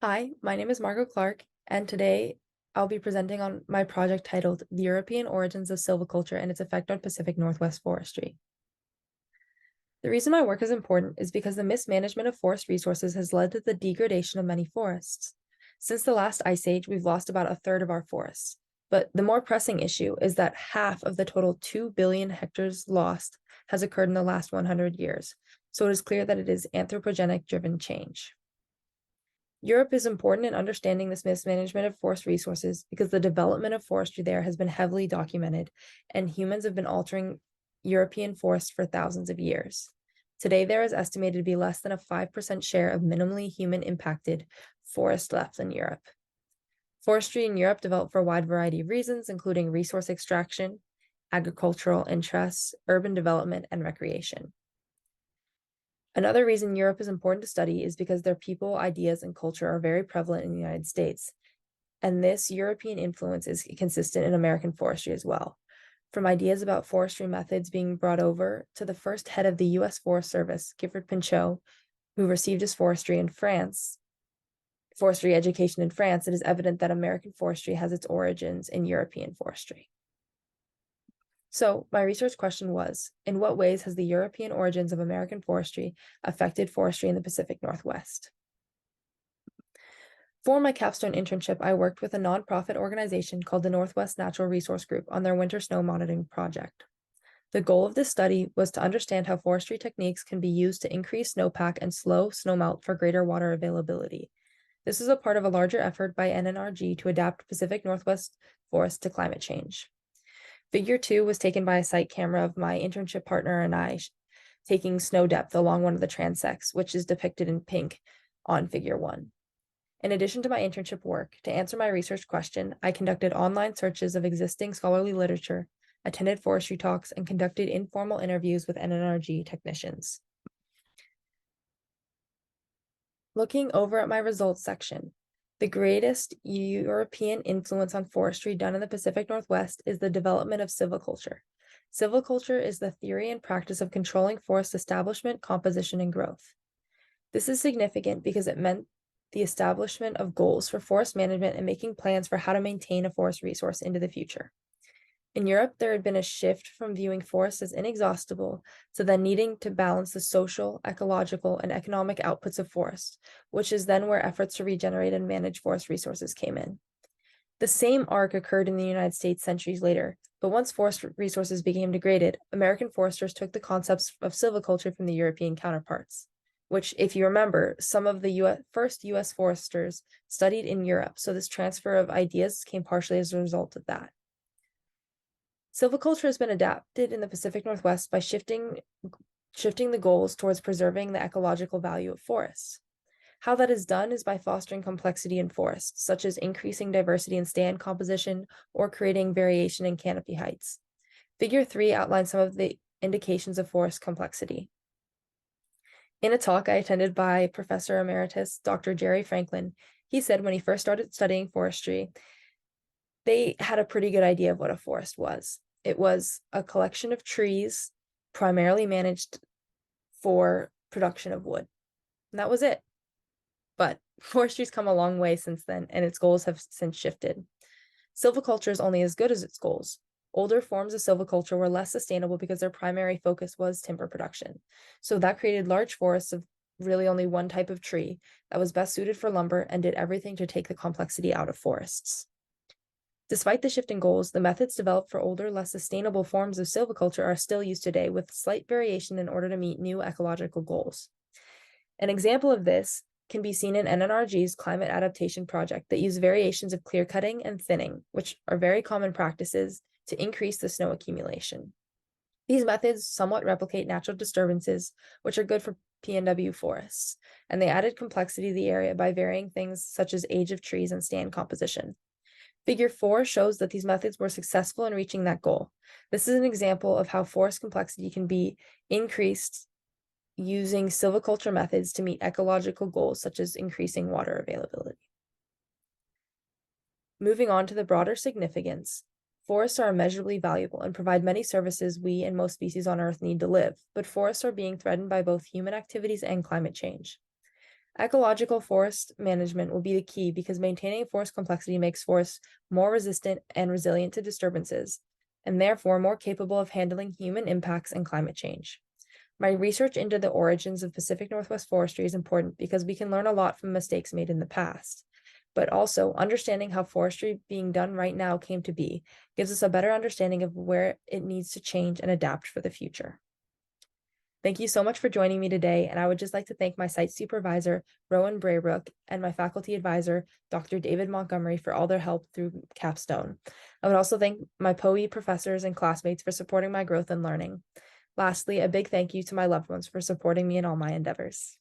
Hi, my name is Margaux Clarke, and today I'll be presenting on my project titled The European Origins of Silviculture and Its Effect on Pacific Northwest Forestry. The reason my work is important is because the mismanagement of forest resources has led to the degradation of many forests. Since the last ice age, we've lost about a third of our forests. But the more pressing issue is that half of the total 2 billion hectares lost has occurred in the last 100 years. So it is clear that it is anthropogenic driven change. Europe is important in understanding this mismanagement of forest resources because the development of forestry there has been heavily documented, and humans have been altering European forests for thousands of years. Today, there is estimated to be less than a 5% share of minimally human impacted forest left in Europe. Forestry in Europe developed for a wide variety of reasons, including resource extraction, agricultural interests, urban development, and recreation. Another reason Europe is important to study is because their people, ideas, and culture are very prevalent in the United States. And this European influence is consistent in American forestry as well. From ideas about forestry methods being brought over to the first head of the US Forest Service, Gifford Pinchot, who received his forestry education in France, it is evident that American forestry has its origins in European forestry. So, my research question was, in what ways has the European origins of American forestry affected forestry in the Pacific Northwest? For my capstone internship, I worked with a nonprofit organization called the Northwest Natural Resource Group on their winter snow monitoring project. The goal of this study was to understand how forestry techniques can be used to increase snowpack and slow snowmelt for greater water availability. This is a part of a larger effort by NNRG to adapt Pacific Northwest forests to climate change. Figure 2 was taken by a site camera of my internship partner and I taking snow depth along one of the transects, which is depicted in pink on Figure 1. In addition to my internship work, to answer my research question, I conducted online searches of existing scholarly literature, attended forestry talks, and conducted informal interviews with NNRG technicians. Looking over at my results section, the greatest European influence on forestry done in the Pacific Northwest is the development of silviculture. Silviculture is the theory and practice of controlling forest establishment, composition, and growth. This is significant because it meant the establishment of goals for forest management and making plans for how to maintain a forest resource into the future. In Europe, there had been a shift from viewing forests as inexhaustible to then needing to balance the social, ecological, and economic outputs of forests, which is then where efforts to regenerate and manage forest resources came in. The same arc occurred in the United States centuries later, but once forest resources became degraded, American foresters took the concepts of silviculture from the European counterparts, which, if you remember, some of the first US foresters studied in Europe, so this transfer of ideas came partially as a result of that. Silviculture has been adapted in the Pacific Northwest by shifting the goals towards preserving the ecological value of forests. How that is done is by fostering complexity in forests, such as increasing diversity in stand composition or creating variation in canopy heights. Figure 3 outlines some of the indications of forest complexity. In a talk I attended by Professor Emeritus Dr. Jerry Franklin, he said when he first started studying forestry, they had a pretty good idea of what a forest was. It was a collection of trees primarily managed for production of wood. And that was it. But forestry's come a long way since then, and its goals have since shifted. Silviculture is only as good as its goals. Older forms of silviculture were less sustainable because their primary focus was timber production. So that created large forests of really only one type of tree that was best suited for lumber and did everything to take the complexity out of forests. Despite the shifting goals, the methods developed for older, less sustainable forms of silviculture are still used today with slight variation in order to meet new ecological goals. An example of this can be seen in NNRG's climate adaptation project that use variations of clear cutting and thinning, which are very common practices to increase the snow accumulation. These methods somewhat replicate natural disturbances, which are good for PNW forests, and they added complexity to the area by varying things such as age of trees and stand composition. Figure 4 shows that these methods were successful in reaching that goal. This is an example of how forest complexity can be increased using silviculture methods to meet ecological goals such as increasing water availability. Moving on to the broader significance, forests are immeasurably valuable and provide many services we and most species on Earth need to live, but forests are being threatened by both human activities and climate change. Ecological forest management will be the key because maintaining forest complexity makes forests more resistant and resilient to disturbances, and therefore more capable of handling human impacts and climate change. My research into the origins of Pacific Northwest forestry is important because we can learn a lot from mistakes made in the past. But also, understanding how forestry being done right now came to be gives us a better understanding of where it needs to change and adapt for the future. Thank you so much for joining me today, and I would just like to thank my site supervisor, Rowan Braybrook, and my faculty advisor, Dr. David Montgomery, for all their help through Capstone. I would also thank my POE professors and classmates for supporting my growth and learning. Lastly, a big thank you to my loved ones for supporting me in all my endeavors.